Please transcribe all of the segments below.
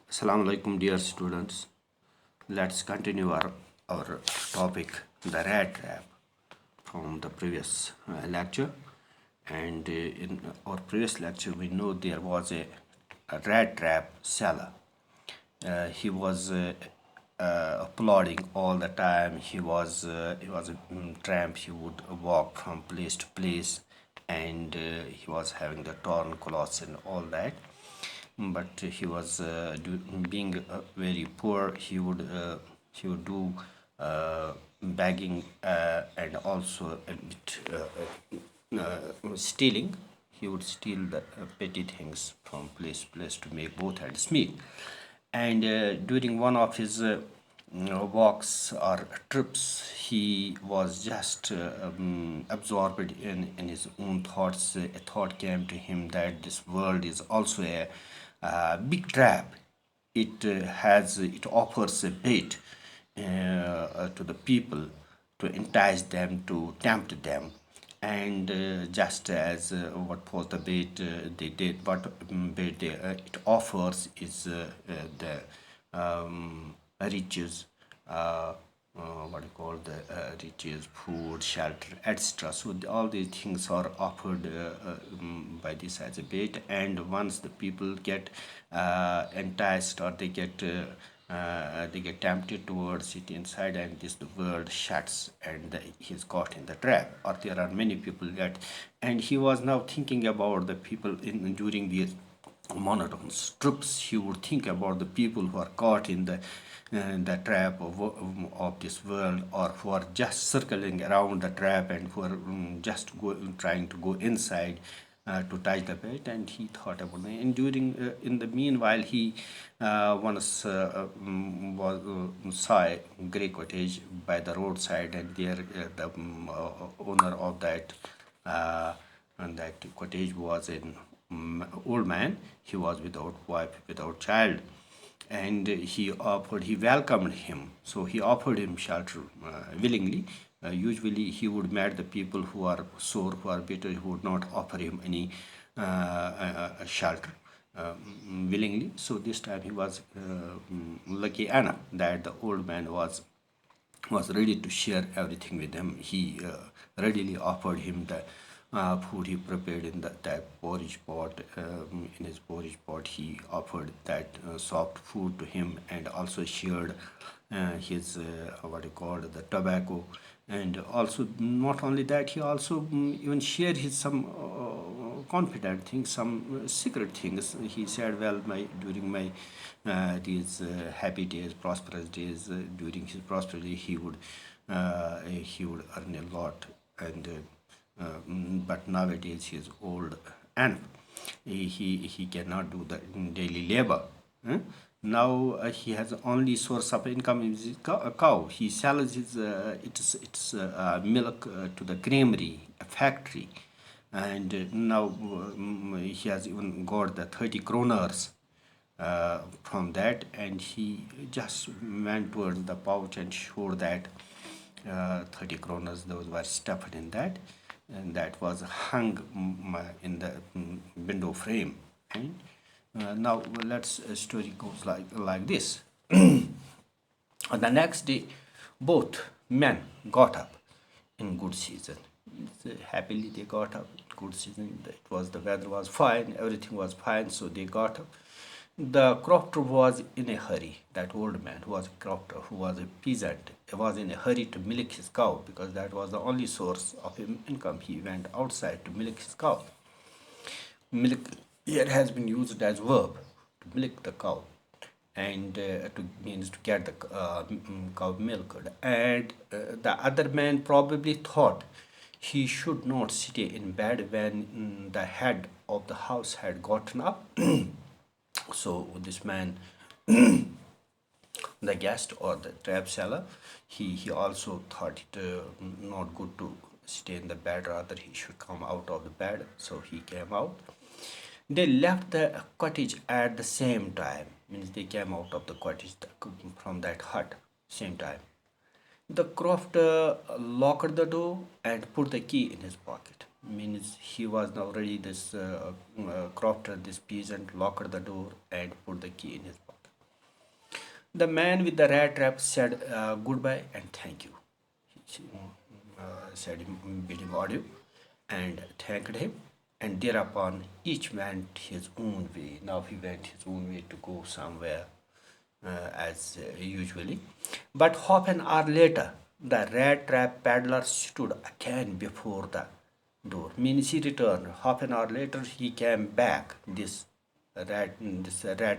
Assalamu alaikum, dear students. Let's continue our topic, the rat trap, from the previous lecture. And in our previous lecture, we know there was a rat trap seller. He was applauding all the time. He was a tramp. He would walk from place to place, and he was having the torn clothes and all that. But he was being very poor. He would do begging and also a bit stealing. He would steal the petty things from place to place to make both ends meet. And during one of his walks or trips, he was just absorbed in his own thoughts. A thought came to him that this world is also a big trap. It offers a bait to the people to entice them, to tempt them. And just as what was the bait they did, what bait it offers is the riches, what you call the riches, food, shelter, etc. So all these things are offered by this as a bait, and once the people get enticed, or they get tempted towards it inside, and this the world shuts, and he's caught in the trap. Or there are many people that, and he was now thinking about the people in during these monotonous trips. He would think about the people who are caught in the trap of this world, or who are just circling around the trap, and who are trying to go inside to touch the bait. And he thought about it. And in the meanwhile, he once saw a grey cottage by the roadside, and there the owner of that cottage was an old man. He was without wife, without child, and he welcomed him. So he offered him shelter willingly. Usually he would meet the people who are sore, who are bitter, who would not offer him any shelter willingly. So this time he was lucky enough that the old man was ready to share everything with him. He readily offered him the food he prepared in that porridge pot. In his porridge pot, he offered that soft food to him, and also shared his what you call the tobacco. And also, not only that, he also even shared his some confident things, some secret things. He said, "Well, my during my these happy days, prosperous days, during his prosperity, he would earn a lot, and but nowadays he is old and he cannot do the daily labor. eh? Now he has only source of income is his cow. He sells its milk to the creamery, a factory, and now he has even got the 30 kroners from that, and he just went towards the pouch and showed that 30 kroners those were stuffed in that, and that was hung in the window frame. And now let's story goes like this. On the next day, both men got up in good season. Happily they got up in good season. The weather was fine, everything was fine, so they got up. The crofter was in a hurry. That old man who was a crofter, who was a peasant, was in a hurry to milk his cow, because that was the only source of income. He went outside to milk his cow. Milk here has been used as verb, to milk the cow, and to means to get the cow milked. And the other man probably thought he should not stay in bed when the head of the house had gotten up. So this man, the guest or the trap seller, he also thought it not good to stay in the bed, rather he should come out of the bed. So he came out. They left the cottage at the same time, means they came out of the cottage from that hut same time. The crofter locked the door and put the key in his pocket. Means he was now ready. This crofter, this peasant, locked the door and put the key in his pocket. The man with the rat trap said goodbye and thank you. He said in bidding audio and thanked him. And thereupon each went his own way. Now he went his own way to go somewhere as usually. But half an hour later, the rat trap peddler stood again before the door. Means he returned. Half an hour later, he came back. This rat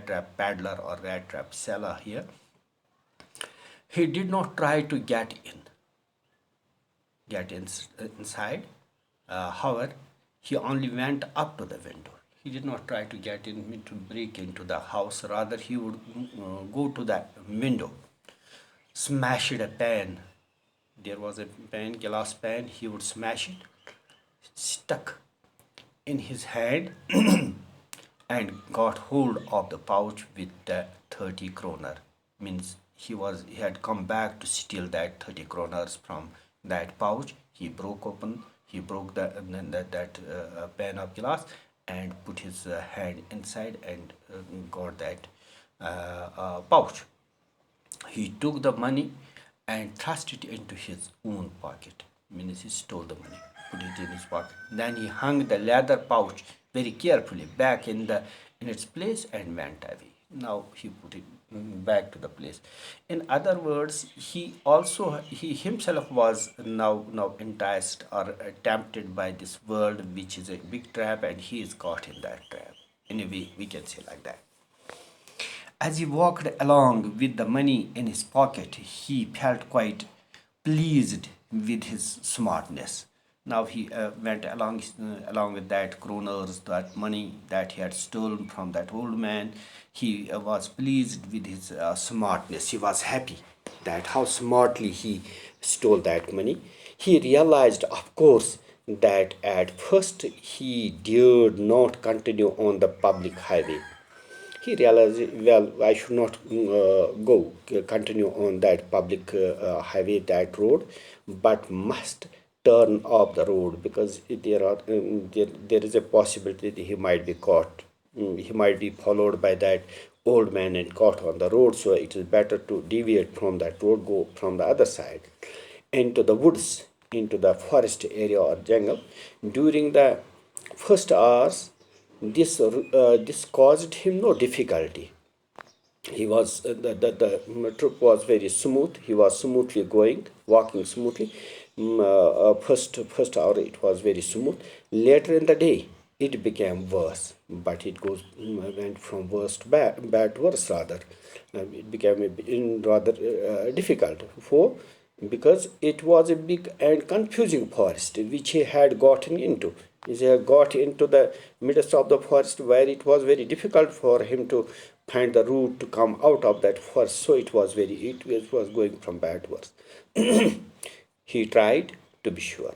trap peddler or rat trap seller here. He did not try to inside. However, he only went up to the window. He did not try to get in to break into the house. Rather, he would go to the window, smashed a pan. There was a pan, glass pan. He would smash it, stuck in his hand, and got hold of the pouch with the 30 kroner. Means he had come back to steal that 30 kroners from that pouch. He broke that pan of glass and put his hand inside and got that pouch. He took the money and thrust it into his own pocket. Means he stole the money, put it in his pocket. Then he hung the leather pouch very carefully back in its place and went away. Now he put it back to the place. In other words, he himself was now enticed or tempted by this world, which is a big trap, and he is caught in that trap. Anyway, we can say like that. As he walked along with the money in his pocket, he felt quite pleased with his smartness. Now he went along with that kroners, that money that he had stolen from that old man. He was pleased with his smartness. He was happy that how smartly he stole that money. He realized, of course, that at first he dared not continue on the public highway. He realized, well, I should not continue on that public highway, that road, but must turn off the road because there is a possibility that he might be caught. He might be followed by that old man and caught on the road. So it is better to deviate from that road, go from the other side into the woods, into the forest area or jungle. During the first hours, this caused him no difficulty. He was the trip was very smooth. He was smoothly going, walking smoothly. First hour it was very smooth. Later in the day it became worse, but it went from worse to bad to worse rather. It became rather difficult for because it was a big and confusing forest which he had gotten into. He had got into the midst of the forest where it was very difficult for him to find the route to come out of that forest. So it was going from bad to worse. He tried to be sure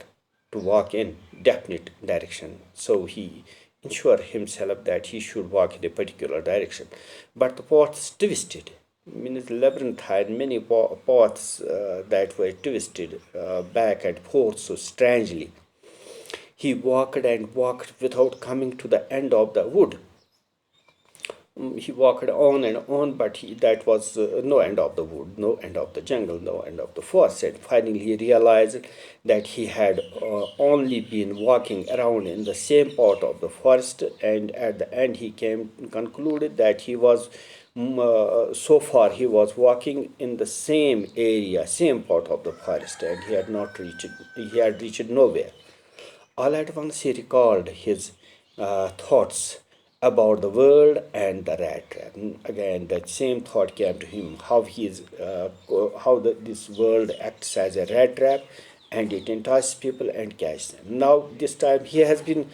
to walk in definite direction. So he ensured himself that he should walk in a particular direction. But the paths twisted. Means labyrinthine, many paths that were twisted back and forth so strangely. He walked and walked without coming to the end of the wood. He walked on and on, but that was no end of the wood, no end of the jungle, no end of the forest. And finally, he realized that he had only been walking around in the same part of the forest, and at the end, he concluded that he was so far he was walking in the same area, same part of the forest, and he had not reached. He had reached nowhere. All at once, he recalled his thoughts about the world and the rat trap. Again, that same thought came to him: this world acts as a rat trap, and it entices people and catches them. Now, this time he has been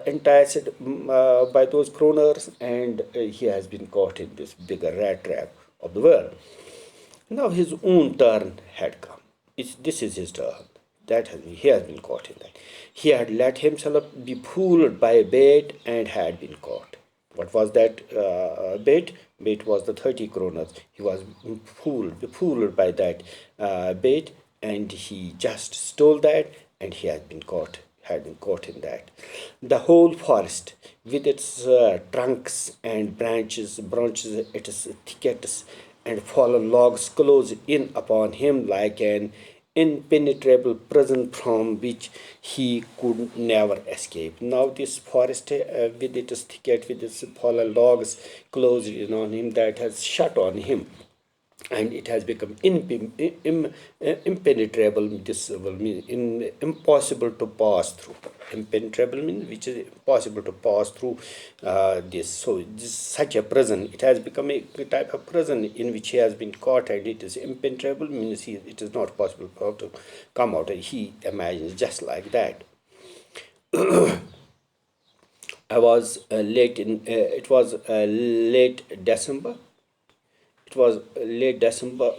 enticed by those kroners, and he has been caught in this bigger rat trap of the world. Now his own turn had come. This is his turn. He has been caught in that. He had let himself be fooled by a bait and had been caught. What was that bait? Bait was the 30 kroners. He was fooled by that bait, and he just stole that, and he had been caught in that. The whole forest, with its trunks and branches, its thickets, and fallen logs closed in upon him like an impenetrable prison from which he could never escape. Now, this forest, with its thicket, with its fallen logs closed in on him, that has shut on him, and it has become impenetrable. This will mean impossible to pass through. Impenetrable means which is impossible to pass through this. So this such a prison, it has become a type of prison in which he has been caught, and it is impenetrable means it is not possible for him to come out. And he imagines just like that. I was late in it was late December. It was late December.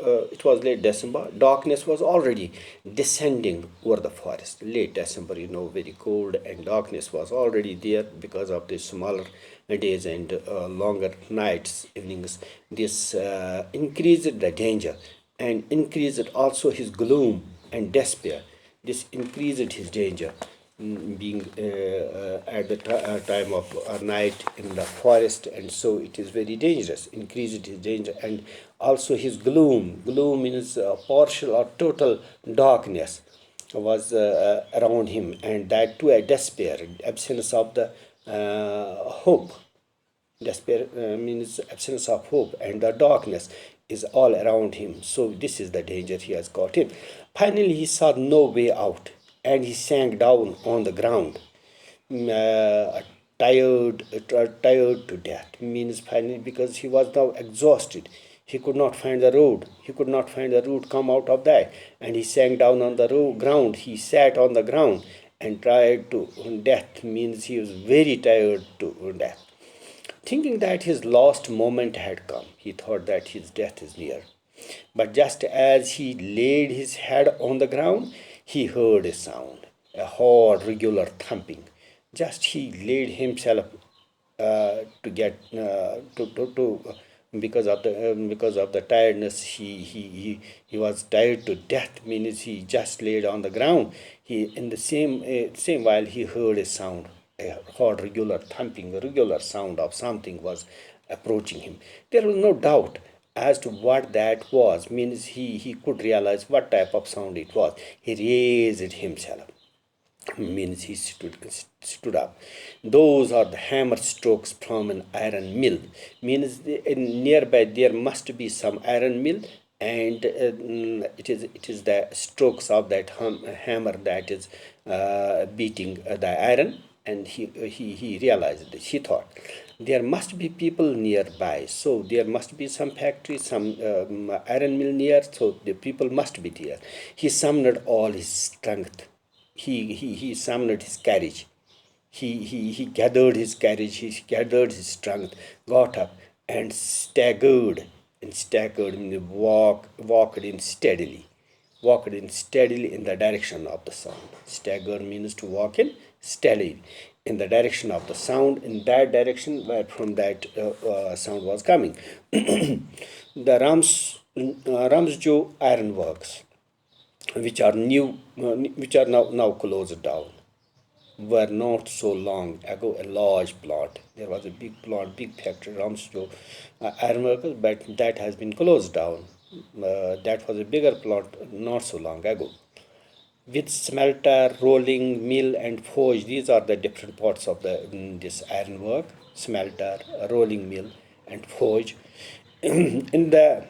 Darkness was already descending over the forest. Late December, very cold, and darkness was already there because of the smaller days and longer nights, evenings. This increased the danger and increased also his gloom and despair. This increased his danger, being at the time of night in the forest, and so it is very dangerous, increased his danger, and also his gloom means partial or total darkness was around him, and that too a despair, absence of the hope. Despair means absence of hope, and the darkness is all around him. So this is the danger he has got in. Finally, he saw no way out, and he sank down on the ground, uh, tired to death. Means finally, because he was now exhausted, he could not find the road. He could not find the route come out of that, and he sank down on the ground. He sat on the ground and tried to death. Means he was very tired to death. Thinking that his last moment had come, he thought that his death is near. But just as he laid his head on the ground, he heard a sound, a hard, regular thumping. Just he laid himself to get to because of the tiredness, he was tired to death. Means he just laid on the ground. He in the same while he heard a sound, a hard, regular thumping, a regular sound of something was approaching him. There was no doubt as to what that was. Means he could realize what type of sound it was. He raised himself. Means he stood up. Those are the hammer strokes from an iron mill. Means nearby there must be some iron mill, and it is the strokes of that hammer that is beating the iron. And he realized this. He thought there must be people nearby, so there must be some factory, some iron mill near, so the people must be there. He summoned all his strength. He summoned his courage. He gathered his courage, he gathered his strength, got up and staggered. And staggered means walked in steadily in the direction of the sound. Stagger means to walk in steadily in the direction of the sound, in that direction where from that sound was coming. The Ramsjo ironworks, which are now closed down, were not so long ago a large plant. There was a big plant, big factory, Ramsjo ironworkers, but that has been closed down. That was a bigger plant not so long ago. With smelter, rolling mill, and forge, these are the different parts of this ironwork: smelter, rolling mill, and forge. In the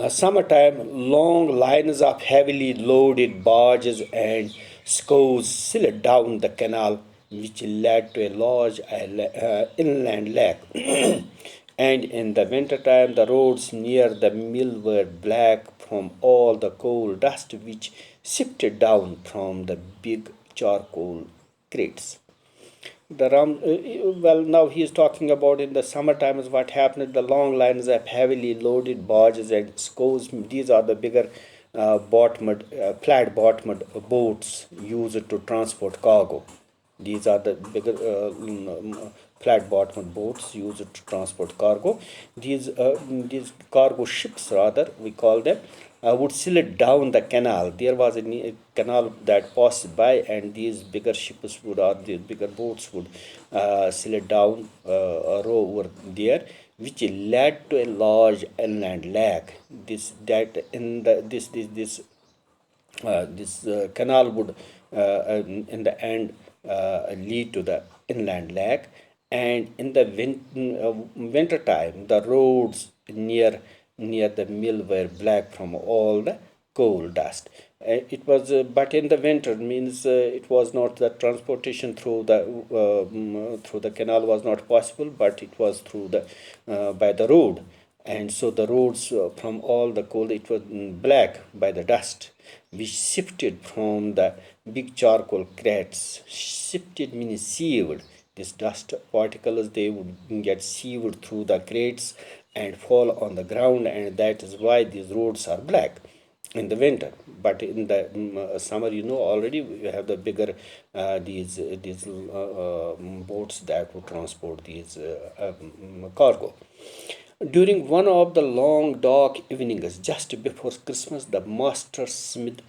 summertime, long lines of heavily loaded barges and scows sailed down the canal, which led to a large inland lake. And in the wintertime, the roads near the mill were black from all the coal dust which sifted down from the big charcoal crates. Well, now he is talking about in the summer times what happened. The long lines of heavily loaded barges and scows. These are the bigger flat bottomed boats used to transport cargo. These are the bigger flat bottomed boats used to transport cargo. These cargo ships, rather, we call them, would slid down the canal. There was a canal that passed by, and these bigger ships would, or these bigger boats would slid down, row over there, which led to a large inland lake. This that in the this canal would in the end lead to the inland lake, and in the winter time the roads near the mill were black from all the coal dust. It was but in the winter means it was not the transportation through the canal was not possible, but it was through the by the road. And so the roads from all the coal, it was black by the dust which shifted from the big charcoal crates. Shifted means sieved. These dust particles, they would get sieved through the crates and fall on the ground, and that is why these roads are black in the winter. But in the summer, already we have the bigger these boats that would transport these cargo. During one of the long dark evenings just before Christmas, the master smith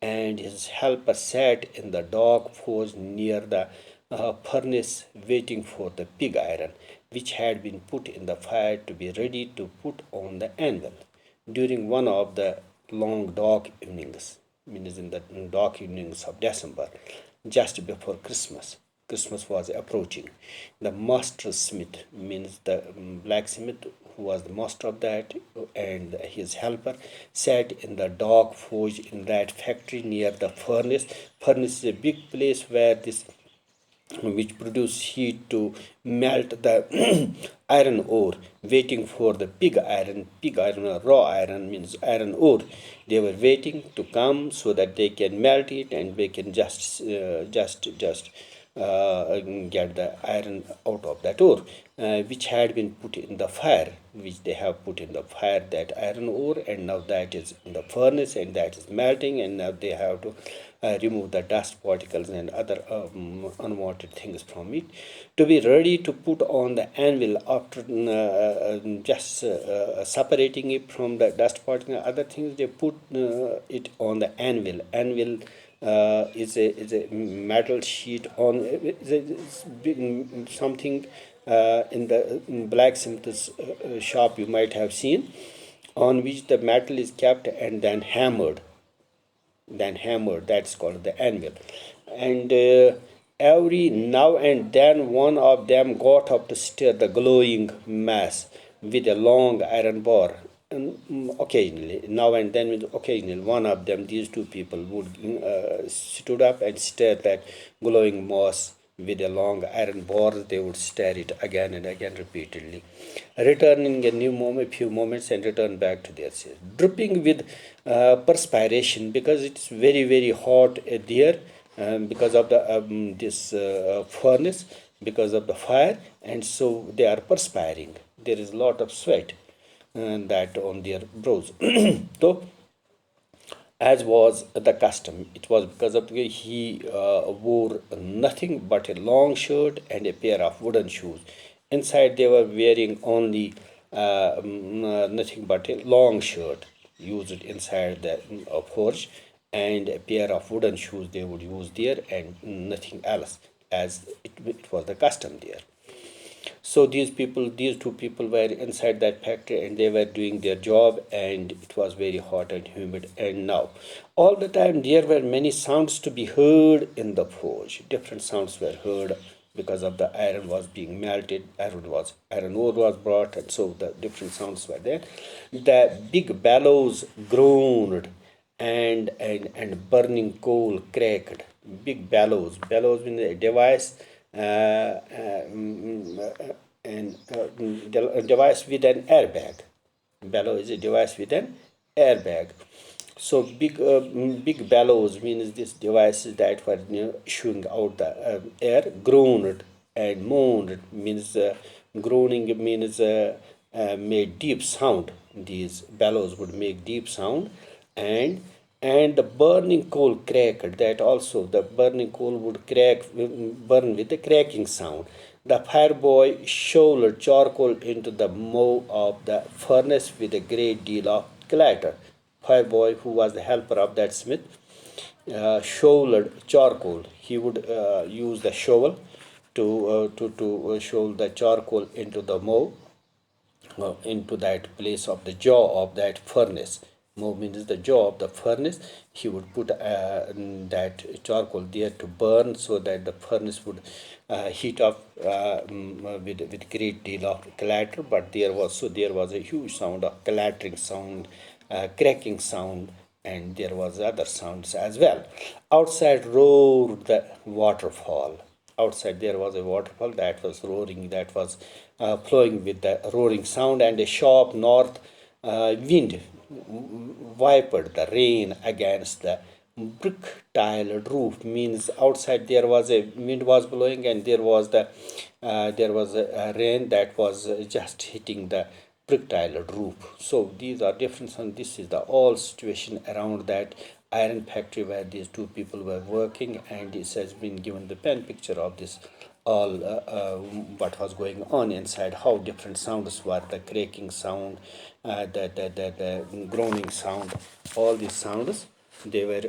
and his helper sat in the dark forge near the furnace waiting for the pig iron, which had been put in the fire to be ready to put on the anvil. During one of the long dark evenings, means in the dark evenings of December, just before Christmas. Christmas was approaching. The master smith means the blacksmith who was the master of that, and his helper sat in the dark forge in that factory near the furnace. Furnace is a big place where this which produce heat to melt the iron ore, waiting for the pig iron or raw iron means iron ore. They were waiting to come so that they can melt it, and they can get the iron out of that ore, which had been put in the fire, which they have put in the fire, that iron ore, and now that is in the furnace, and that is melting, and now they have to remove the dust particles and other unwanted things from it, to be ready to put on the anvil after just separating it from the dust particle and other things. They put it on the anvil. Anvil is a metal sheet on something in the blacksmith's shop you might have seen, on which the metal is kept and then hammered. That's called the anvil. And every now and then one of them got up to stir the glowing mass with a long iron bar. And occasionally, now and then, occasionally, one of them, these two people, would stood up and stir that glowing mass with a long iron bar. They would stir it again and again repeatedly, returning a few moments, and return back to their seat, dripping with perspiration, because it's very very hot there, because of the this furnace, because of the fire, and so they are perspiring. There is a lot of sweat that on their brows. So, as was the custom, it was because of he wore nothing but a long shirt and a pair of wooden shoes. Inside, they were wearing only nothing but a long shirt used inside the forge, and a pair of wooden shoes they would use there, and nothing else, as it was the custom there. So these two people were inside that factory, and they were doing their job, and it was very hot and humid. And now, all the time, there were many sounds to be heard in the forge. Different sounds were heard because of the iron was being melted, iron ore was brought, and so the different sounds were there. The big bellows groaned, and burning coal cracked. Big bellows means a device and a device with an airbag. Bellow is a device with an airbag. So big bellows means this devices that were issuing out the air. Groaned and moaned means groaning means made deep sound. These bellows would make deep sound, and the burning coal cracked. That also the burning coal would burn with a cracking sound. The fireboy shoveled charcoal into the mow of the furnace with a great deal of clatter. Fireboy, who was the helper of that smith, shoveled charcoal. He would use the shovel to shovel the charcoal into the mow, into that place of the jaw of that furnace. Move means the jaw of the furnace. He would put that charcoal there to burn, so that the furnace would heat up with great deal of clatter. But there was a huge sound of clattering sound, cracking sound, and there was other sounds as well. Outside roared the waterfall. Outside there was a waterfall that was roaring, that was flowing with the roaring sound, and a sharp north wind wiped the rain against the brick tiled roof. Means outside there was a wind was blowing, and there was a rain that was just hitting the brick tiled roof. So these are different, and this is the all situation around that iron factory where these two people were working, and this has been given the pen picture of this all what was going on inside, how different sounds were, the cracking sound, the groaning sound, all these sounds they were